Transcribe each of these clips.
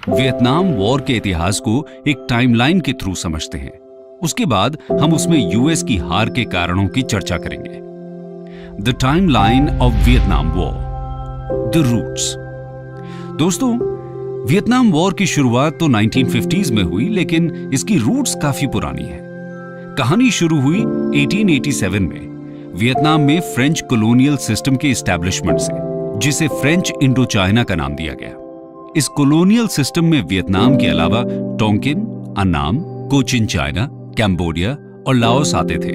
Vietnam war के इतिहास को एक टाइमलाइन के थ्रू समझते हैं। उसके बाद हम उसमें यूएस की हार के कारणों की चर्चा करेंगे। The timeline of Vietnam war, the roots. दोस्तों, वियतनाम वॉर की शुरुआत तो 1950s में हुई, लेकिन इसकी रूट्स काफी पुरानी है। कहानी शुरू हुई 1887 में वियतनाम में फ्रेंच कॉलोनियल सिस्टम के एस्टैब्लिशमेंट से, जिसे फ्रेंच इंडो चाइना का नाम दिया गया। इस कॉलोनियल सिस्टम में वियतनाम के अलावा टोंकिन, अन्नाम, कोचिन चाइना, कैम्बोडिया और लाओस आते थे।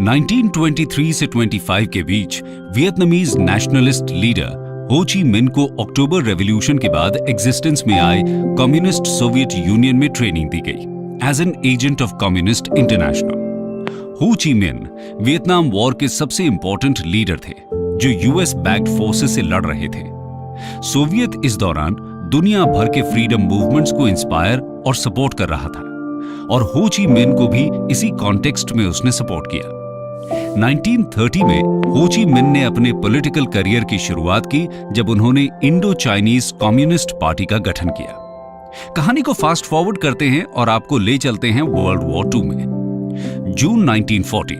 1923 से 25 के बीच वियतनामीज नेशनलिस्ट लीडर हो ची मिन को अक्टूबर रेवोल्यूशन के बाद एग्जिस्टेंस में आए कम्युनिस्ट सोवियत यूनियन में ट्रेनिंग दी गई as an agent of communist international. Ho Chi मिन वियतनाम वॉर के सबसे इंपॉर्टेंट लीडर थे जो यूएस बैक्ड फोर्सेस से लड़ रहे थे। सोवियत इस दौरान दुनिया भर के फ्रीडम मूवमेंट्स को इंस्पायर और सपोर्ट कर रहा था, और हो ची मिन को भी इसी कॉन्टेक्स्ट में उसने सपोर्ट किया। 1930 में हो ची मिन ने अपने पॉलिटिकल करियर की शुरुआत की जब उन्होंने इंडो चाइनीज कम्युनिस्ट पार्टी का गठन किया। कहानी को फास्ट फॉरवर्ड करते हैं और आपको ले चलते हैं वर्ल्ड वॉर 2 में। जून 1940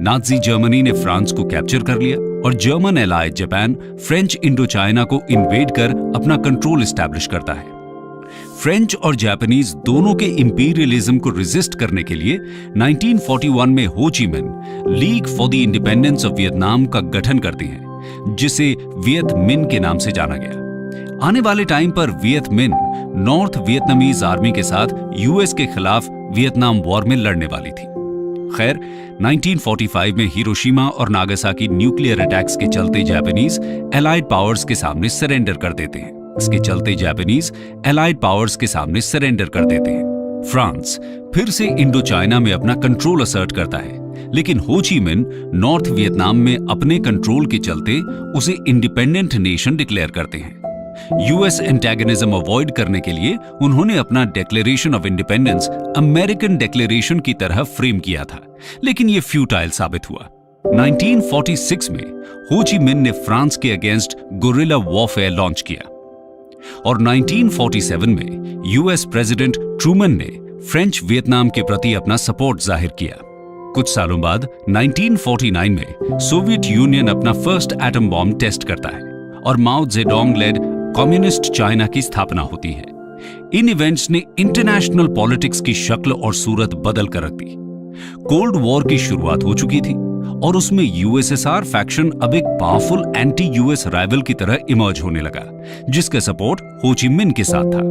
नाजी जर्मनी ने फ्रांस को कैप्चर कर लिया और German allied Japan French Indo China को इन्वेड कर अपना कंट्रोल एस्टैब्लिश करता है। फ्रेंच और जापानीज दोनों के इंपीरियलिज्म को रेजिस्ट करने के लिए 1941 में हो ची मिन league for the independence of Vietnam का गठन करते हैं, जिसे वियत मिन के नाम से जाना गया। आने वाले टाइम पर वियत मिन नॉर्थ वियतनामीज आर्मी के साथ यूएस के खिलाफ वियतनाम वॉर में लड़ने वाली थी। खैर, 1945 में हिरोशिमा और नागासाकी न्यूक्लियर अटैक्स के चलते जापानीज एलाइड पावर्स के सामने सरेंडर कर देते हैं। फ्रांस फिर से इंडो चाइना में अपना कंट्रोल असर्ट करता है, लेकिन हो ची मिन नॉर्थ वियतनाम में अपने कंट्रोल के चलते उसे इंडिपेंडेंट नेशन डिक्लेयर करते हैं। यूएस एंटेगनिज्म अवॉइड करने के लिए उन्होंने अपना declaration of independence American declaration की तरह फ्रेम किया था, लेकिन यह फ्यूटाइल साबित हुआ। 1946 में हो ची मिन ने फ्रांस के अगेंस्ट गुरिल्ला वॉरफेयर लॉन्च किया, और 1947 में यूएस प्रेसिडेंट ट्रूमन ने फ्रेंच वियतनाम के प्रति अपना सपोर्ट जाहिर किया। कुछ सालों बाद 1949 में सोवियत यूनियन अपना फर्स्ट एटम बॉम्ब टेस्ट करता है और Mao Zedong led communist China की स्थापना होती है। इन इवेंट्स ने इंटरनेशनल पॉलिटिक्स की शक्ल और सूरत बदल कर रख दी। कोल्ड वॉर की शुरुआत हो चुकी थी और उसमें यूएसएसआर फैक्शन अब एक पावरफुल एंटी यूएस राइवल की तरह इमर्ज होने लगा, जिसका सपोर्ट हो ची मिन के साथ था।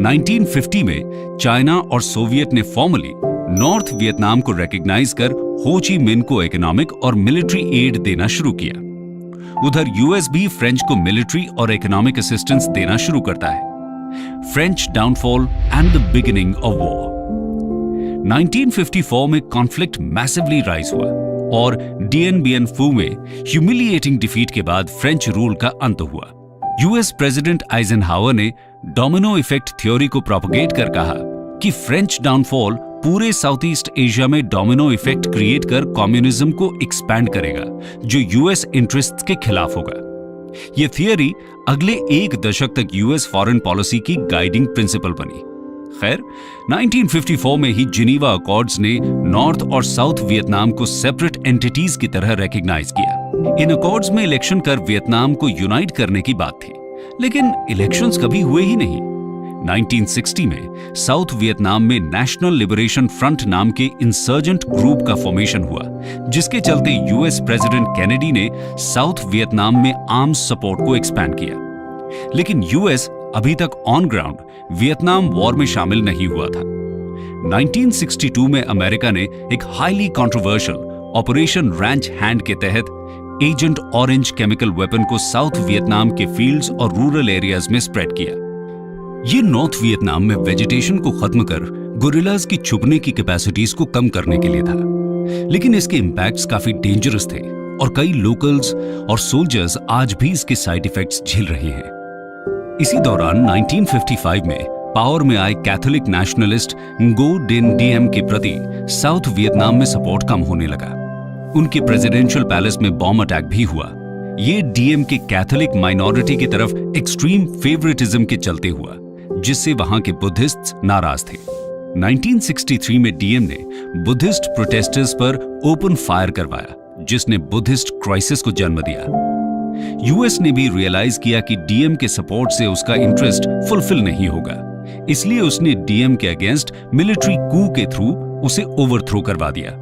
1950 में चाइना और सोवियत ने फॉर्मली नॉर्थ वियतनाम को रिकॉग्नाइज कर हो ची मिन को इकोनॉमिक और मिलिट्री एड देना शुरू किया। उधर यूएस भी फ्रेंच को मिलिट्री और इकोनॉमिक असिस्टेंस देना शुरू करता है। French downfall and the beginning of war. 1954 में कॉन्फ्लिक्ट मैसिवली राइज हुआ और डीएन बियन फू में ह्यूमिलिएटिंग डिफीट के बाद फ्रेंच रूल का अंत हुआ। यूएस प्रेसिडेंट आइजनहावर ने डोमिनो इफेक्ट थ्योरी को प्रोपगेट कर कहा कि फ्रेंच डाउनफॉल पूरे साउथ ईस्ट एशिया में डोमिनो इफेक्ट क्रिएट कर कम्युनिज्म को एक्सपैंड करेगा, जो यूएस इंटरेस्ट्स के खिलाफ होगा। यह थियरी अगले एक दशक तक यूएस फॉरेन पॉलिसी की गाइडिंग प्रिंसिपल बनी। खैर, 1954 में ही जिनीवा अकॉर्ड्स ने नॉर्थ और साउथ वियतनाम को सेपरेट एंटिटीज की तरह रिकॉग्नाइज किया। इन अकॉर्ड्स में इलेक्शन कर वियतनाम को यूनाइट करने की बात थी, लेकिन इलेक्शंस कभी हुए ही नहीं। 1960 में साउथ वियतनाम में नेशनल लिबरेशन फ्रंट नाम के इंसर्जेंट ग्रुप का फॉर्मेशन हुआ, जिसके चलते यूएस प्रेसिडेंट केनेडी ने साउथ वियतनाम में आर्म्स सपोर्ट को एक्सपैंड किया। लेकिन यूएस अभी तक ऑन ग्राउंड वियतनाम वॉर में शामिल नहीं हुआ था। 1962 में अमेरिका ने एक highly controversial operation ranch hand के तहत एजेंट ऑरेंज केमिकल वेपन को साउथ वियतनाम के फील्ड्स और रूरल एरियाज में स्प्रेड किया। ये नॉर्थ वियतनाम में वेजिटेशन को खत्म कर गोरिल्लाज की छुपने की कैपेसिटीज को कम करने के लिए था, लेकिन इसके इंपैक्ट्स काफी डेंजरस थे और कई लोकल्स और सोल्जर्स आज भी इसके साइड इफेक्ट्स झेल रहे हैं। इसी दौरान 1955 में पावर में आए Catholic nationalist ngô Dinh Diem के प्रति साउथ वियतनाम में सपोर्ट कम होने लगा। उनके प्रेसिडेंशियल पैलेस में बॉम्ब अटैक भी हुआ। ये डीएम के कैथोलिक माइनॉरिटी की तरफ एक्सट्रीम फेवरेटिज्म के चलते हुआ, जिससे वहां के बुद्धिस्ट्स नाराज थे। 1963 में डीएम ने बुद्धिस्ट प्रोटेस्टर्स पर ओपन फायर करवाया, जिसने बुद्धिस्ट क्राइसिस को जन्म दिया। यूएस ने भी रियलाइज किया कि डीएम के सपोर्ट से उसका इंटरेस्ट फुलफिल नहीं होगा, इसलिए उसने डीएम के अगेंस्ट मिलिट्री कू के थ्रू उसे ओवरथ्रो करवा दिया।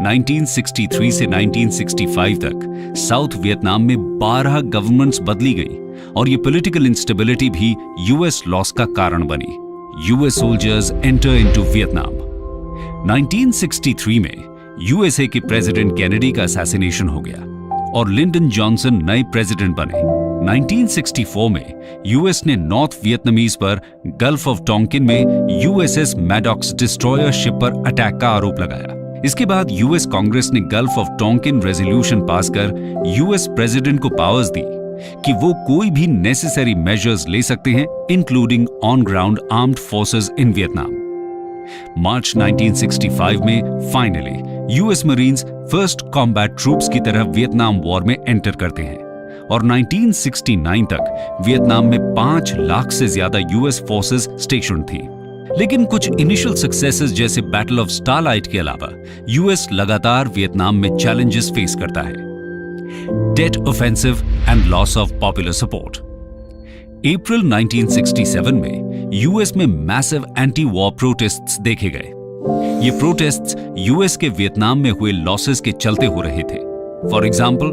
1963 से 1965 तक साउथ वियतनाम में 12 गवर्नमेंट्स बदली गई और ये पॉलिटिकल इंस्टेबिलिटी भी यूएस लॉस का कारण बनी। US soldiers enter into Vietnam. 1963 में यूएसए के प्रेसिडेंट कैनेडी का असैसिनेशन हो गया और लिंडन जॉनसन नए प्रेसिडेंट बने। 1964 में यूएस ने नॉर्थ वियतनामीज पर गल्फ ऑफ टोंकिन में यूएसएस मैडॉक्स डिस्ट्रॉयर शिप पर अटैक का आरोप लगाया। इसके बाद यूएस कांग्रेस ने Gulf of Tonkin resolution pass कर यूएस प्रेसिडेंट को पावर्स दी कि वो कोई भी नेसेसरी मेजर्स ले सकते हैं, including on ground armed forces in Vietnam. March 1965 में finally US marines first combat troops की तरह वियतनाम वॉर में एंटर करते हैं और 1969 तक वियतनाम में 5 लाख से ज्यादा यूएस फोर्सेस स्टेशन थी। लेकिन कुछ इनिशियल सक्सेसेस जैसे बैटल ऑफ स्टारलाइट के अलावा यूएस लगातार वियतनाम में चैलेंजेस फेस करता है। Tet offensive and loss of popular support. April 1967 में यूएस में मैसिव एंटी वॉर प्रोटेस्ट्स देखे गए। ये प्रोटेस्ट्स यूएस के वियतनाम में हुए लॉसेस के चलते हो रहे थे। फॉर एग्जाम्पल,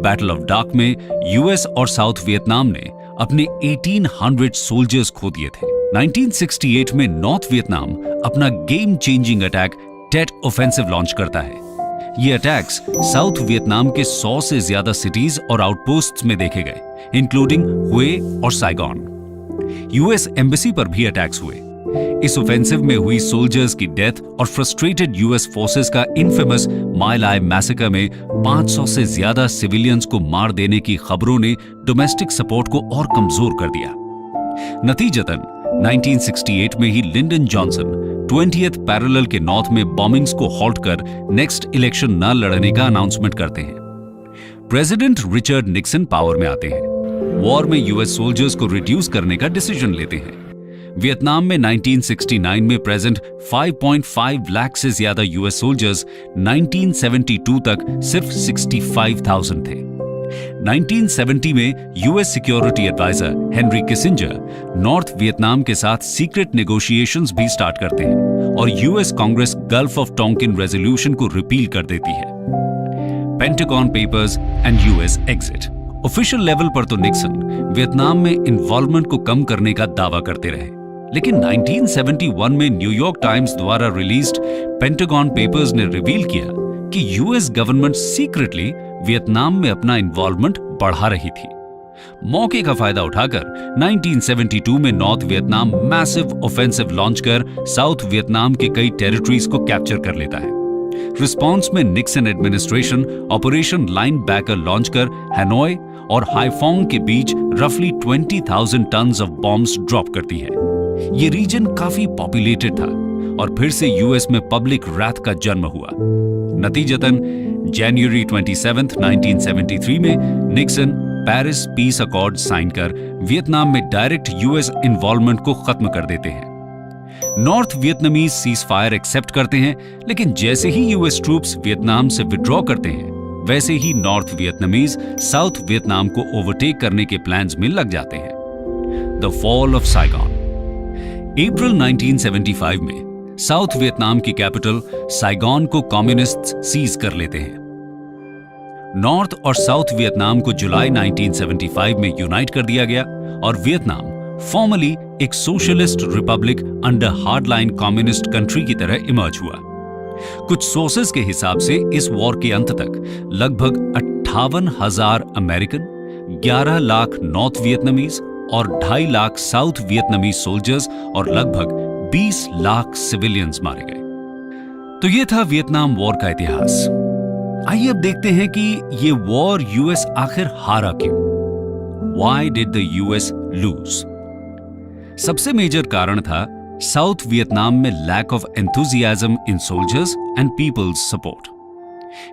बैटल ऑफ डाक में यूएस और साउथ वियतनाम ने अपने 1800 सोल्जर्स खो दिए थे। 1968 में नॉर्थ वियतनाम अपना game changing attack Tet offensive launch करता है। ये अटैक्स साउथ वियतनाम के 100 से ज्यादा सिटीज और आउटपोस्ट्स में देखे गए, इंक्लूडिंग हुए और साइगॉन। यूएस एम्बेसी पर भी अटैक्स हुए। इस ऑफेंसिव में हुई सोल्जर्स की डेथ और फ्रस्ट्रेटेड यूएस फोर्सेस का इनफेमस माई लाई मैसेकर में 500 से ज्यादा सिविलियंस को मार देने की खबरों ने डोमेस्टिक सपोर्ट को और कमजोर कर दिया। नतीजतन 1968 में ही लिंडन जॉनसन 20th पैरेलल के नॉर्थ में बॉम्बिंग्स को हॉल्ट कर नेक्स्ट इलेक्शन न लड़ने का अनाउंसमेंट करते हैं। प्रेसिडेंट रिचर्ड निक्सन पावर में आते हैं। वॉर में यूएस सोल्जर्स को रिड्यूस करने का डिसीजन लेते हैं। वियतनाम में 1969 में प्रेजेंट 5.5 लाख से ज्यादा यूएस सोल्जर्स 1972 तक सिर्फ 65,000 थे। 1970 में US security adviser Henry Kissinger North Vietnam के साथ सीक्रेट नेगोशिएशंस भी स्टार्ट करते हैं और US Congress Gulf of Tonkin resolution को रिपील कर देती है। Pentagon papers and US exit. Official level पर तो निक्सन वियतनाम में इन्वॉल्वमेंट को कम करने का दावा करते रहे, लेकिन 1971 में न्यूयॉर्क टाइम्स द्वारा रिलीज्ड पेंटागन पेपर्स ने रिवील किया कि यूएस गवर्नमेंट सीक्रेटली वियतनाम में अपना इन्वॉल्वमेंट बढ़ा रही थी। मौके का फायदा उठाकर 1972 में North Vietnam massive offensive launch कर साउथ वियतनाम के कई टेरिटरीज को कैप्चर कर लेता है। रिस्पॉन्स में Nixon administration operation Linebacker launch कर हैनोई और हाईफोंग के बीच रफली 20,000 टन्स ऑफ बॉम्ब्स ड्रॉप करती है। ये रीजन काफी पॉपुलेटेड था और फिर से यूएस में पब्लिक रैथ का जन्म हुआ। नतीजतन जनवरी 27, 1973 में Nixon Paris peace accord sign कर वियतनाम में डायरेक्ट यूएस इन्वॉल्वमेंट को खत्म कर देते हैं। North Vietnamese cease fire accept करते हैं, लेकिन जैसे ही यूएस ट्रूप्स वियतनाम से विड्रॉ करते हैं, वैसे ही नॉर्थ वियतनामीज साउथ वियतनाम को ओवरटेक करने के प्लान्स में लग जाते हैं। The fall of Saigon. April 1975 में साउथ वियतनाम की कैपिटल साइगॉन को कम्युनिस्ट्स सीज कर लेते हैं। नॉर्थ और साउथ वियतनाम को जुलाई 1975 में यूनाइट कर दिया गया और वियतनाम फॉर्मली एक socialist Republic under hardline communist country की तरह इमर्ज हुआ। कुछ सोर्सेस के हिसाब से इस वॉर के अंत तक लगभग 58,000 अमेरिकन, 11 लाख नॉर्थ वियतनामीज और 2.5 लाख साउथ वियतनामीज सोल्जर्स और लगभग 20 लाख सिविलियंस मारे गए। तो ये था वियतनाम वॉर का इतिहास। आइए अब देखते हैं कि ये वॉर यूएस आखिर हारा क्यों। Why did the US lose? सबसे मेजर कारण था साउथ वियतनाम में lack of enthusiasm in soldiers and people's support.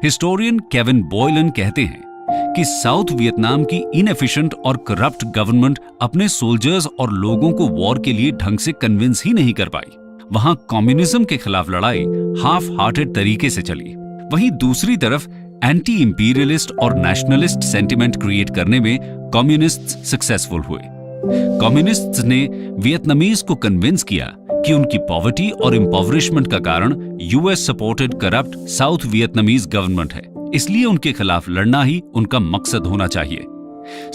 Historian Kevin Boylan कहते हैं कि साउथ वियतनाम की इनएफिशिएंट और करप्ट गवर्नमेंट अपने सोल्जर्स और लोगों को वॉर के लिए ढंग से कन्विंस ही नहीं कर पाई। वहां कम्युनिज्म के खिलाफ लड़ाई हाफ हार्टेड तरीके से चली। वहीं दूसरी तरफ एंटी इंपीरियलिस्ट और नेशनलिस्ट सेंटिमेंट क्रिएट करने में कम्युनिस्ट्स सक्सेसफुल हुए। कम्युनिस्ट्स ने वियतनामीज को कन्विंस किया कि उनकी पॉवर्टी और इम्पोवरिशमेंट का कारण US supported corrupt south Vietnamese government है, इसलिए उनके खिलाफ लड़ना ही उनका मकसद होना चाहिए।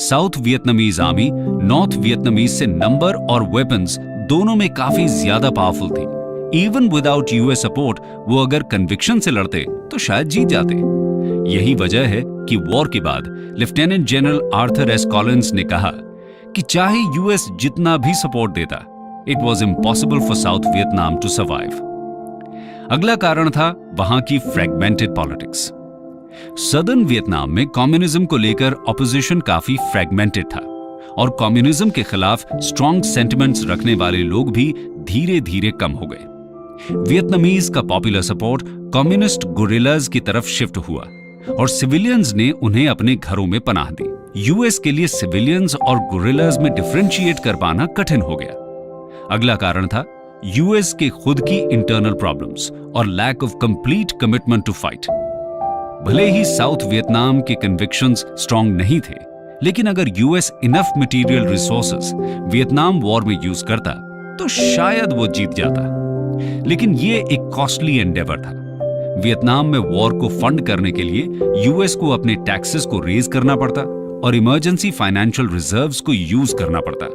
South Vietnamese army north Vietnamese से नंबर और वेपन्स दोनों में काफी ज्यादा पावरफुल थी। इवन विदाउट यूएस सपोर्ट वो अगर कन्विक्शन से लड़ते तो शायद जीत जाते। यही वजह है कि वॉर के बाद lieutenant general Arthur S Collins ने कहा कि चाहे यूएस जितना भी सपोर्ट देता, it was impossible for South Vietnam to survive. अगला कारण था वहां की फ्रेगमेंटेड पॉलिटिक्स। सदर्न वियतनाम में कम्युनिज्म को लेकर ऑपोजिशन काफी फ्रेगमेंटेड था और कम्युनिज्म के खिलाफ स्ट्रॉन्ग सेंटिमेंट्स रखने वाले लोग भी धीरे धीरे कम हो गए। वियतनामीज का पॉपुलर सपोर्ट कम्युनिस्ट गुरिल्लाज की तरफ शिफ्ट हुआ और सिविलियंस ने उन्हें अपने घरों में पनाह दी। यूएस के लिए सिविलियंस और गुरिल्लाज में डिफरेंशिएट कर पाना कठिन हो गया। अगला कारण था यूएस के खुद की इंटरनल प्रॉब्लम्स और lack of complete commitment to fight. भले ही साउथ वियतनाम के कन्विक्शंस स्ट्रॉन्ग नहीं थे, लेकिन अगर US enough material resources Vietnam war में यूज करता तो शायद वो जीत जाता। लेकिन ये एक कॉस्टली एंडेवर था। वियतनाम में वॉर को फंड करने के लिए यूएस को अपने टैक्सेस को रेज करना पड़ता और इमरजेंसी फाइनेंशियल रिजर्व्स को यूज करना पड़ता।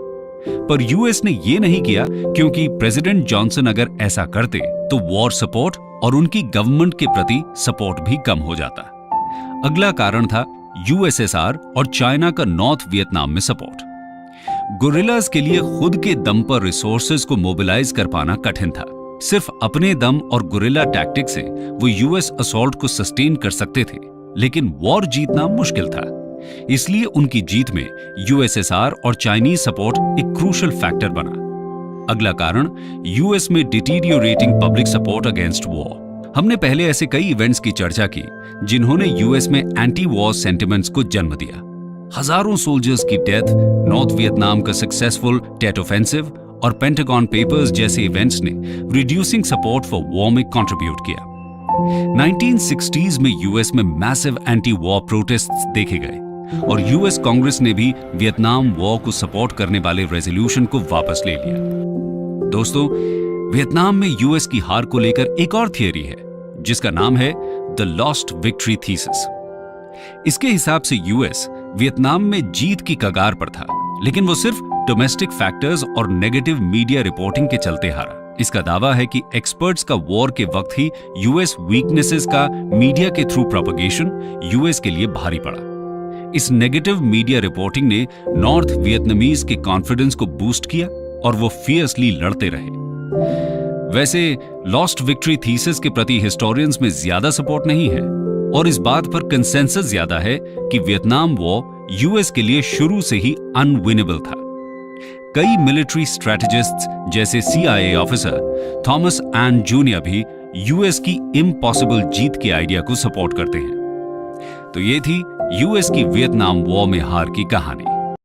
पर यूएस ने ये नहीं किया, क्योंकि प्रेसिडेंट जॉनसन अगर ऐसा करते तो वॉर सपोर्ट और उनकी गवर्नमेंट के प्रति सपोर्ट भी कम हो जाता। अगला कारण था यूएसएसआर और चाइना का नॉर्थ वियतनाम में सपोर्ट। गुरिल्लाज के लिए खुद के दम पर रिसोर्सेज को मोबिलाइज कर पाना कठिन था। सिर्फ अपने दम और गुरिल्ला टैक्टिक से वो यूएस असॉल्ट को सस्टेन कर सकते थे, लेकिन वॉर जीतना मुश्किल था। इसलिए उनकी जीत में यूएसएसआर और चाइनीज सपोर्ट एक क्रूशियल फैक्टर बना। अगला कारण यूएस में deteriorating public support against war. हमने पहले ऐसे कई इवेंट्स की चर्चा की जिन्होंने यूएस में एंटी वॉर सेंटिमेंट्स को जन्म दिया। हजारों सोल्जर्स की डेथ, नॉर्थ वियतनाम का सक्सेसफुल टेट ऑफेंसिव और पेंटागन पेपर्स जैसे इवेंट्स ने रिड्यूसिंग सपोर्ट फॉर वॉर में कंट्रीब्यूट किया। 1960s में यूएस में मैसिव एंटी वॉर प्रोटेस्ट्स देखे गए और यूएस कांग्रेस ने भी वियतनाम वॉर को सपोर्ट करने वाले रेजोल्यूशन को वापस ले लिया। दोस्तों, वियतनाम में यूएस की हार को लेकर एक और थियरी है जिसका नाम है द लॉस्ट विक्ट्री थीसिस। इसके हिसाब से यूएस वियतनाम में जीत की कगार पर था, लेकिन वो सिर्फ डोमेस्टिक फैक्टर्स और नेगेटिव मीडिया रिपोर्टिंग के चलते हारा। इसका दावा है कि एक्सपर्ट्स का वॉर के वक्त ही यूएस वीकनेसेस का मीडिया के थ्रू प्रोपगेशन यूएस के लिए भारी पड़ा। इस नेगेटिव मीडिया रिपोर्टिंग ने नॉर्थ वियतनामीज के कॉन्फिडेंस को बूस्ट किया और वो फियर्सली लड़ते रहे। वैसे लॉस्ट विक्ट्री थीसिस के प्रति हिस्टोरियंस में ज्यादा सपोर्ट नहीं है और इस बात पर कंसेंसस ज्यादा है कि वियतनाम वॉर यूएस के लिए शुरू से ही अनविनेबल था। कई मिलिट्री स्ट्रेटेजिस्ट्स जैसे CIA officer Thomas and junior भी यूएस की इम्पॉसिबल जीत के आइडिया को सपोर्ट करते हैं। तो ये थी यूएस की वियतनाम वॉर में हार की कहानी।